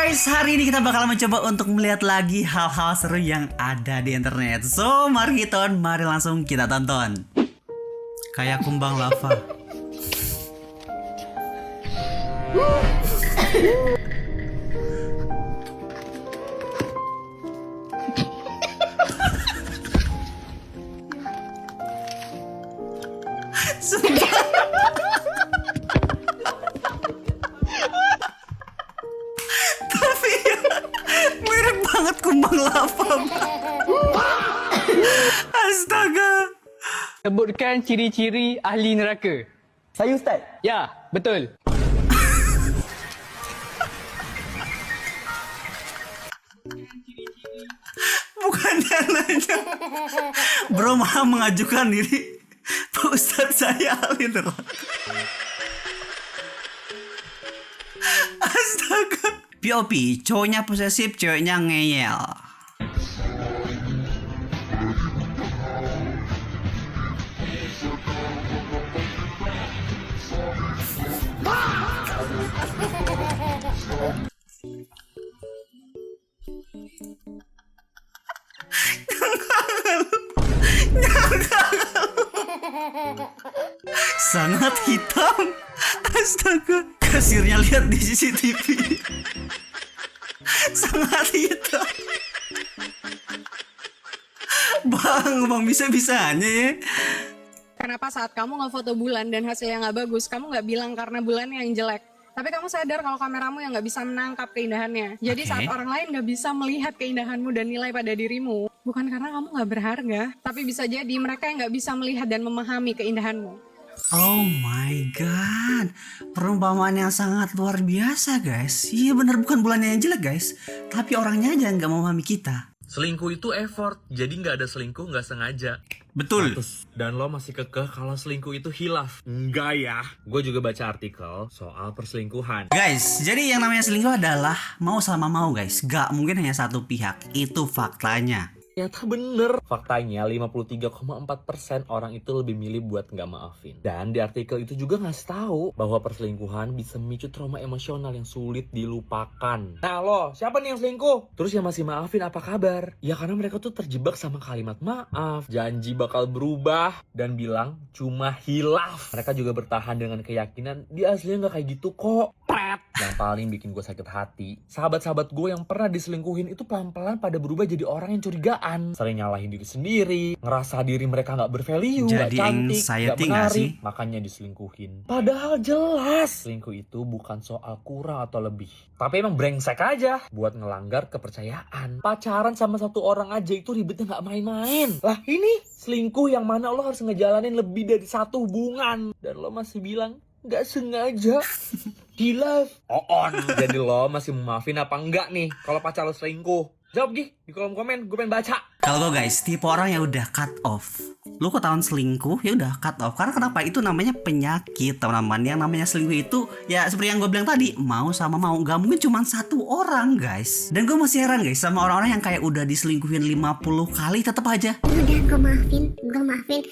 guys, hari ini kita bakal mencoba untuk melihat lagi hal-hal seru yang ada di internet. So, mari langsung kita tonton. Kayak kumbang lava. Sumpah. Tapi mirip banget kumbang lava. Astaga. Sebutkan ciri-ciri ahli neraka. Saya Ustaz. Ya, betul. Bukannya nanya. Bro malah mengajukan diri. Pak Ustadz, saya ahli neraka. Astaga. POP, cowoknya posesif, ceweknya ngeyel. Sangat hitam. Astaga. Kasirnya lihat di CCTV. Sangat hitam. Bang bisa-bisanya ya. Kenapa saat kamu ngefoto bulan dan hasilnya nggak bagus, kamu nggak bilang karena bulan yang jelek, tapi kamu sadar kalau kameramu yang nggak bisa menangkap keindahannya. Jadi saat orang lain nggak bisa melihat keindahanmu dan nilai pada dirimu, bukan karena kamu nggak berharga, tapi bisa jadi mereka yang nggak bisa melihat dan memahami keindahanmu. Oh my god, perumpamaan yang sangat luar biasa guys. Iya bener, bukan bulannya yang jelek guys, tapi orangnya aja nggak mau memahami kita. Selingkuh itu effort, jadi nggak ada selingkuh nggak sengaja. Betul. Dan lo masih kekeh kalau selingkuh itu hilaf. Enggak ya. Gue juga baca artikel soal perselingkuhan. Guys, jadi yang namanya selingkuh adalah mau sama mau guys. Gak mungkin hanya satu pihak, itu faktanya. Ternyata bener. Faktanya 53,4% orang itu lebih milih buat nggak maafin. Dan di artikel itu juga ngasih tahu bahwa perselingkuhan bisa memicu trauma emosional yang sulit dilupakan. Nah lo, siapa nih yang selingkuh? Terus yang masih maafin apa kabar? Ya karena mereka tuh terjebak sama kalimat maaf, janji bakal berubah, dan bilang cuma hilaf. Mereka juga bertahan dengan keyakinan dia aslinya nggak kayak gitu kok. Pret. Yang paling bikin gue sakit hati, sahabat-sahabat gue yang pernah diselingkuhin itu pelan-pelan pada berubah jadi orang yang curigaan, sering nyalahin diri sendiri, ngerasa diri mereka nggak bervalue, nggak cantik, nggak menarik, makanya diselingkuhin. Padahal jelas selingkuh itu bukan soal kurang atau lebih, tapi emang brengsek aja buat ngelanggar kepercayaan. Pacaran sama satu orang aja itu ribetnya nggak main-main. Lah ini selingkuh yang mana lo harus ngejalanin lebih dari satu hubungan, dan lo masih bilang nggak sengaja. Gila. Jadi lo masih mau maafin apa enggak nih kalau pacar lo selingkuh? Jawab Gi di kolom komen, gue pengen baca. Kalau gue guys, tipe orang yang udah cut off. Lu ketahuan selingkuh, ya udah cut off. Karena kenapa? Itu namanya penyakit, teman-teman. Yang namanya selingkuh itu ya seperti yang gue bilang tadi, mau sama mau. Gak mungkin cuma satu orang guys. Dan gue masih heran guys sama orang-orang yang kayak udah diselingkuhin 50 kali tetap aja. Udah gue maafin.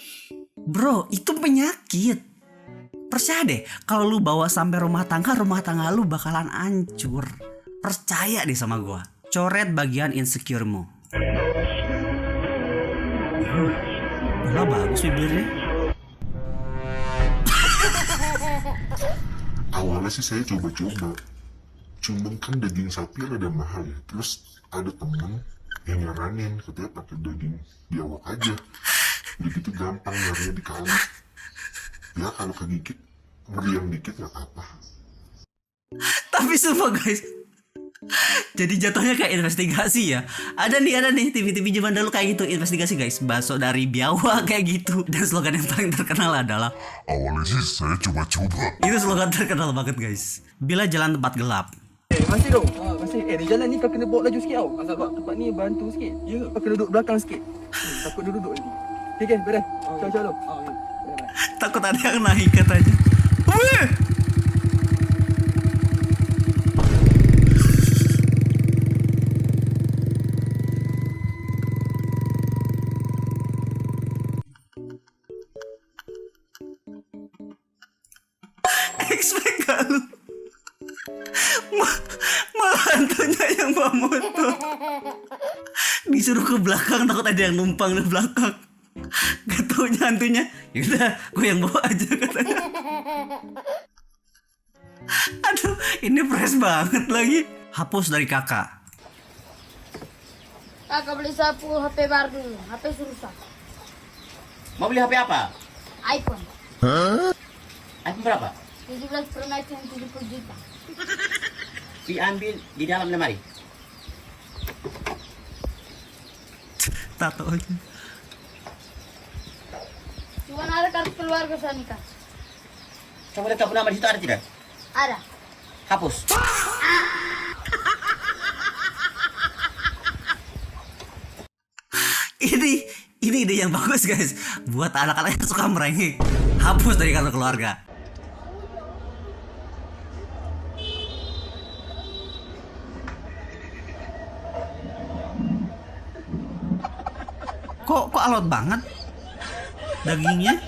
Bro, itu penyakit. Percaya deh, kalau lu bawa sampai rumah tangga lu bakalan hancur. Percaya deh sama gua. Coret bagian insecure-mu. Malah bagus bibirnya. Awalnya sih saya coba-coba, cuman kan daging sapi rada mahal ya. Terus ada temen yang nyaranin katanya pakai daging biawak aja, begitu gampang nyarinya di kali. Ya kalau kegigit, meriang dikit gak apa-apa. Tapi sumpah guys, jadi jatuhnya kayak investigasi ya. Ada nih TV-TV zaman dulu kayak gitu, investigasi guys. Bakso dari biawak kayak gitu. Dan slogan yang paling terkenal adalah, Awalnya sih saya coba-coba. itu slogan terkenal banget guys. Bila jalan tempat gelap. Masih dong. Masih. Di jalan ni kau kena bawa laju sikit tau. Sebab tempat ni bantu sikit. Ya. Kau kena duduk belakang sikit. Takut dia duduk nanti. Okay, beres. Ciao dulu. Takut ada yang naik katanya. Wih! Expect gak lu? Malah hantunya yang bawa motor. Disuruh ke belakang, takut ada yang numpang di belakang. Gak taunya hantunya, yaudah gue yang bawa aja katanya. Aduh, ini fresh banget lagi. Hapus dari kakak. Kakak beli sapu HP baru dulu. HP susah. Mau beli HP apa? iPhone. iPhone berapa? 17 Pro Max yang 70 juta. Diambil di dalam lemari. Tato aja. Cuma ada kartu keluarga saya nikah. Coba lihat nama di situ ada tidak? Ada. Hapus. Ini ide yang bagus guys. Buat anak-anak yang suka merengek. Hapus dari kartu keluarga. Kok alot banget dagingnya?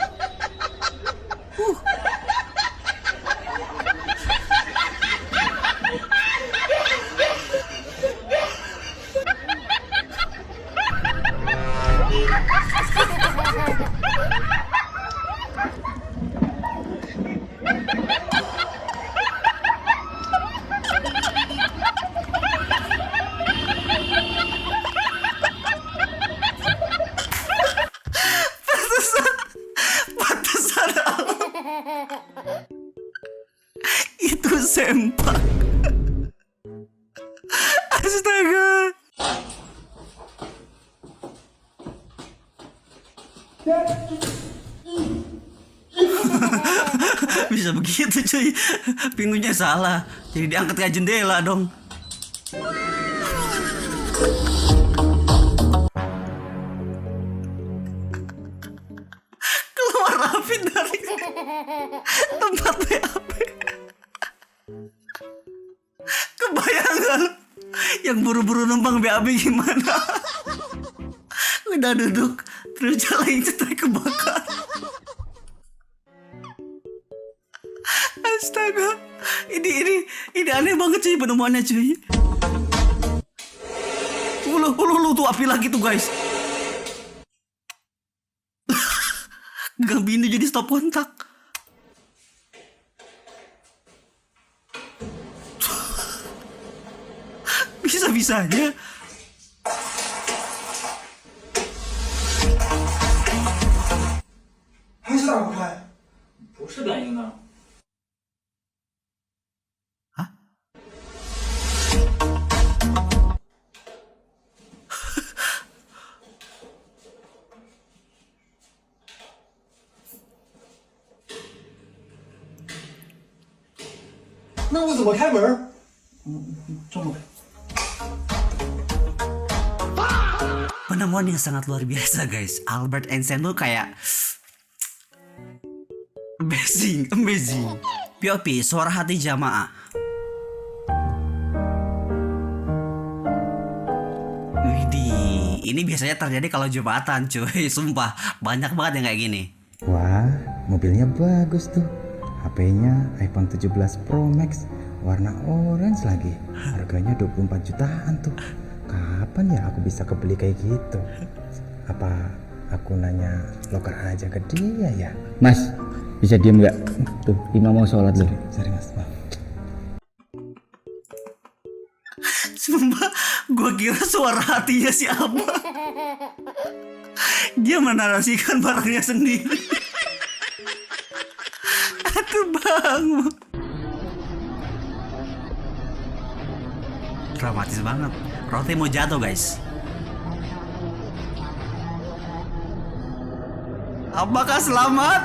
Pantesan itu sempak. Astaga. Bisa begitu cuy. Pingunya salah. Jadi diangkat ke jendela dong. Keluar api dari tempat BAB. Kebayang gak lu? Yang buru-buru numpang BAB gimana? Udah duduk terus jalan cetek kebakar. Astaga, ini aneh banget cuy penemuannya cuy. Lu tuh api lagi tuh guys. Gambino jadi stop kontak. Bisa-bisanya. Hah? Penemuan yang sangat luar biasa guys. Albert Einstein tuh kayak amazing. POP, suara hati jamaah. Widih, ini biasanya terjadi kalau Jumatan cuy. Sumpah, banyak banget yang kayak gini. Wah, mobilnya bagus tuh. HP-nya iPhone 17 Pro Max, warna orange lagi. Harganya 24 jutaan tuh. Kapan ya aku bisa kebeli kayak gitu? Apa aku nanya loker aja ke dia ya? Mas, bisa diem nggak? Tuh, imam mau sholat loh. Sorry mas, maaf. Sumpah, gue kira suara hatinya si Abah. Dia menarasikan barangnya sendiri. Aduh bang. Dramatis banget. Roti mau jatuh guys. Apakah selamat?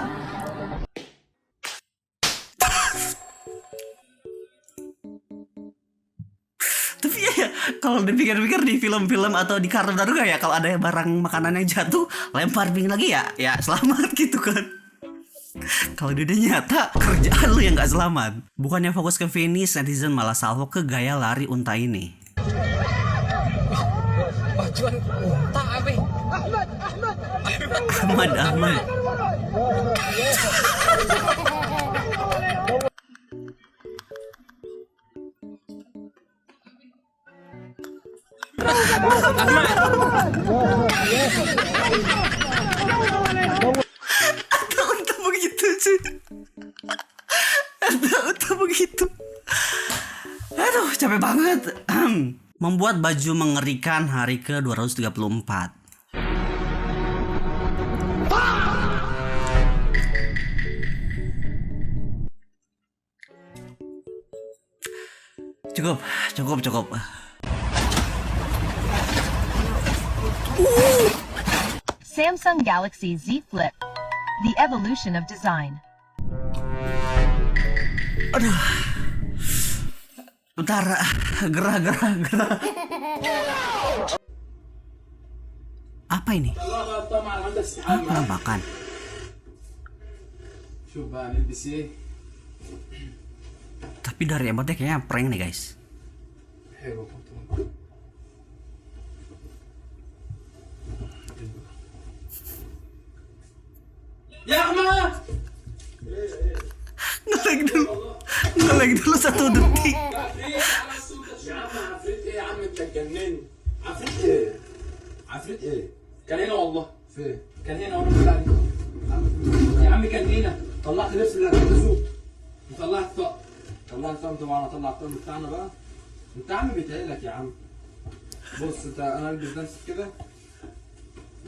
Tapi ya kalau dipikir-pikir di film-film atau di kartun baru ya, kalau ada barang makanan yang jatuh lempar ping lagi ya selamat gitu kan. Kalau dia udah nyata, kerjaan lu yang gak selamat. Bukannya fokus ke finish, netizen malah salvo ke gaya lari unta ini. Bajuan unta apa? Ahmad. Ada untuk begitu sih. Ada untuk begitu. Aduh, capek banget. Membuat baju mengerikan hari ke-234. Cukup. Samsung Galaxy Z Flip, the evolution of design. Aduh. Bentar, gerah. Apa ini? Penampakan. Tapi dari emotnya kayaknya prank nih guys. Ngelag dulu 1 detik. عفريت ايه؟ كان هنا والله. فين؟ كان هنا وانا بقول عليك. يا عم كان هنا. طلعت لبس اللي هتلبسوه. وطلعت طقم. طلعت طقم طبعا اطلع الطقم بتاعنا بقى. انت يا عم بيتهيألك يا عم. بص انت انا البس ده كده.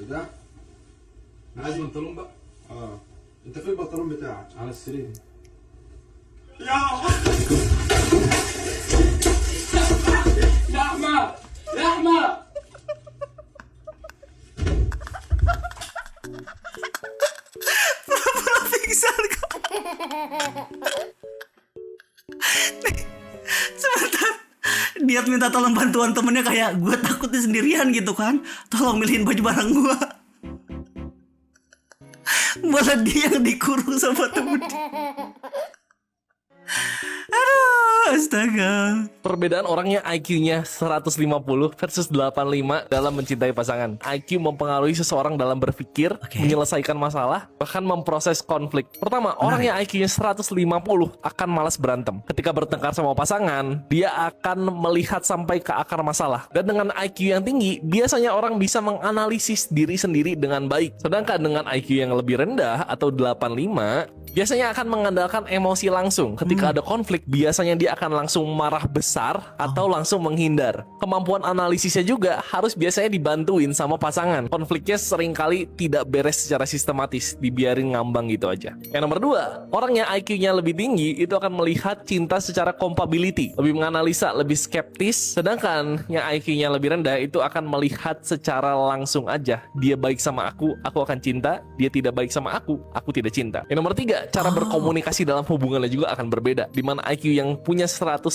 وده. انا عايز بنطلون بقى. انت فين البنطلون بتاعك؟ على السرير. يا احمد يا احمد Pingsan kok. Sebentar. Dia minta tolong bantuan temennya kayak gue takutnya sendirian gitu kan. Tolong milihin baju barang gue. Malah dia yang dikurung sama temennya. Aduh, astaga. Perbedaan orangnya IQ-nya 150 versus 85 dalam mencintai pasangan. IQ mempengaruhi seseorang dalam berpikir, menyelesaikan masalah, bahkan memproses konflik. Pertama, orang yang IQ-nya 150 akan malas berantem. Ketika bertengkar sama pasangan, dia akan melihat sampai ke akar masalah. Dan dengan IQ yang tinggi, biasanya orang bisa menganalisis diri sendiri dengan baik. Sedangkan dengan IQ yang lebih rendah atau 85, biasanya akan mengandalkan emosi langsung. Ketika ada konflik, biasanya dia akan langsung marah besar atau langsung menghindar. Kemampuan analisisnya juga harus biasanya dibantuin sama pasangan. Konfliknya seringkali tidak beres secara sistematis, dibiarin ngambang gitu aja. Yang nomor 2, orang yang IQ-nya lebih tinggi itu akan melihat cinta secara compatibility, lebih menganalisa, lebih skeptis. Sedangkan yang IQ-nya lebih rendah itu akan melihat secara langsung aja. Dia baik sama aku akan cinta. Dia tidak baik sama aku tidak cinta. Yang nomor 3, cara berkomunikasi dalam hubungannya juga akan berbeda. Dimana IQ yang punya 150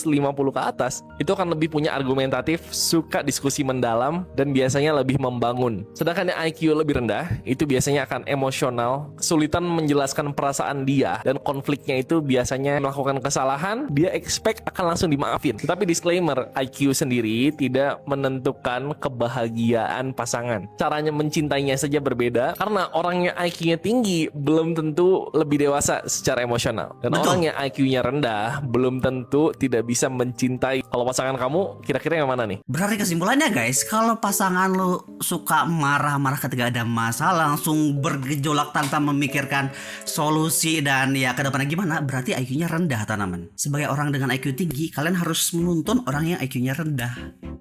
ke atas itu akan lebih punya argumentatif, suka diskusi mendalam, dan biasanya lebih membangun. Sedangkan yang IQ lebih rendah itu biasanya akan emosional, kesulitan menjelaskan perasaan dia, dan konfliknya itu biasanya melakukan kesalahan, dia expect akan langsung dimaafin. Tetapi disclaimer, IQ sendiri tidak menentukan kebahagiaan pasangan. Caranya mencintainya saja berbeda, karena orang yang IQ-nya tinggi belum tentu lebih dewasa secara emosional, dan orang yang IQ-nya rendah belum tentu tidak bisa mencintai. Kalau pasangan kamu kira-kira yang mana nih? Berarti kesimpulannya guys, kalau pasangan lu suka marah-marah ketika ada masalah, langsung bergejolak tanpa memikirkan solusi dan ya ke depannya gimana, berarti IQ-nya rendah tanaman. Sebagai orang dengan IQ tinggi, kalian harus menuntun orang yang IQ-nya rendah.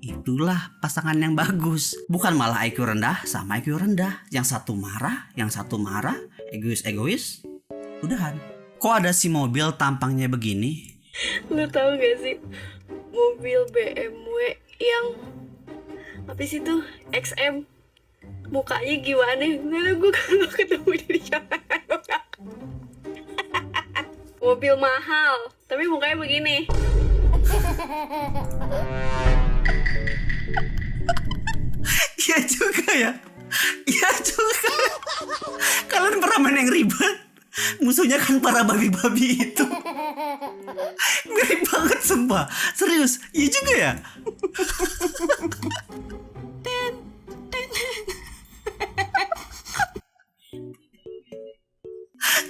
Itulah pasangan yang bagus. Bukan malah IQ rendah sama IQ rendah. Yang satu marah, egois, udahan. Kok ada si mobil tampangnya begini? Lu tahu gak sih mobil BMW yang apa sih itu XM, mukanya gimana? Nah, gue kalau ketemu di jalanan mobil mahal tapi mukanya begini. Iya juga ya. Iya juga. Kalian pernah main yang ribet? Musuhnya kan para babi-babi itu. Mirip banget sumpah. Serius, iya juga ya.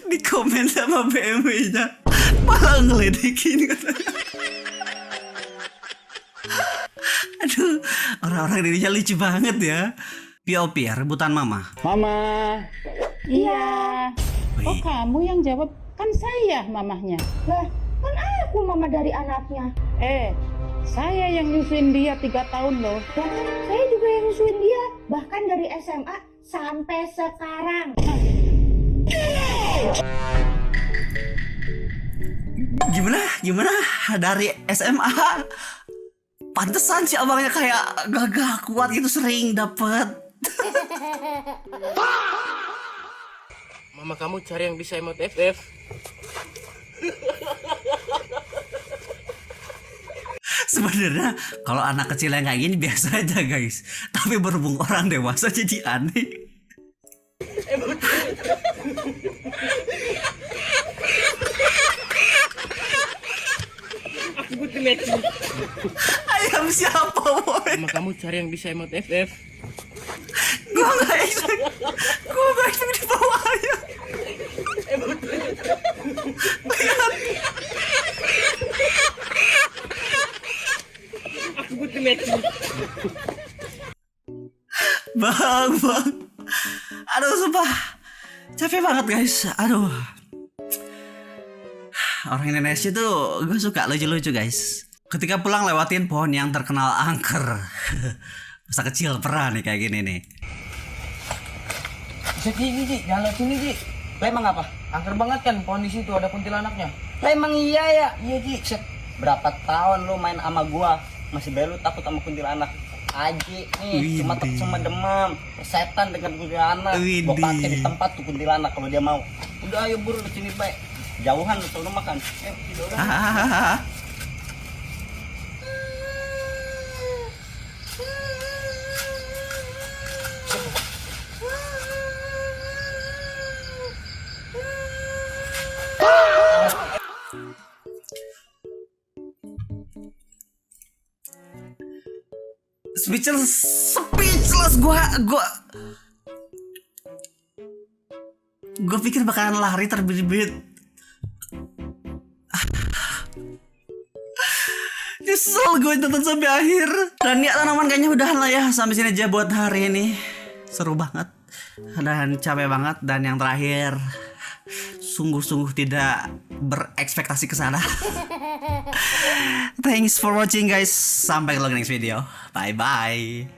Di komen sama BMW-nya malah ngeledekin katanya. Aduh, orang-orang Indonesia lucu banget ya. POP ya, rebutan mama. Mama. Iya. Oh, kamu yang jawab, kan saya mamahnya. Lah, kan aku mama dari anaknya. Saya yang nyusuin dia 3 tahun loh. Dan saya juga yang nyusuin dia, bahkan dari SMA sampai sekarang. Gimana dari SMA? Pantesan sih abangnya kayak gagah kuat gitu, sering dapet. Mama kamu cari yang bisa emot FF. Sebenarnya kalau anak kecil yang kayak gini biasa aja guys, tapi berhubung orang dewasa jadi aneh. Aku butuh matching. Ayam siapa boy? Mama kamu cari yang bisa emot FF. Gue gak expect di bawahnya. Aku butuh matching. Bang. Aduh sumpah, capek banget guys. Aduh, orang Indonesia tuh gue suka lucu-lucu guys. Ketika pulang lewatin pohon yang terkenal angker. Masa kecil pernah nih kayak gini nih. Bisa gini, Ji. Jangan lewat sini, Ji. Lah emang apa? Angker banget kan pohon di situ ada kuntilanaknya. Lah emang iya ya? Iya, Ji. Set. Berapa tahun lu main sama gua? Masih baru takut sama kuntilanak. Aji nih, cuma demam. Setan dengan kuntilanak. Gua pakai di tempat tuh kuntilanak kalau dia mau. Udah ayo buru ke sini, baik. Jauhan lu selalu makan. Tidur. Speechless gue pikir bakalan lari terbit-bit. Nyesel gue nonton sampai akhir. Dan ya teman-teman, kayaknya udahan lah ya, sampai sini aja buat hari ini. Seru banget dan capek banget. Dan yang terakhir, sungguh-sungguh tidak berekspektasi ke sana. Thanks for watching guys. Sampai ke next video. Bye bye.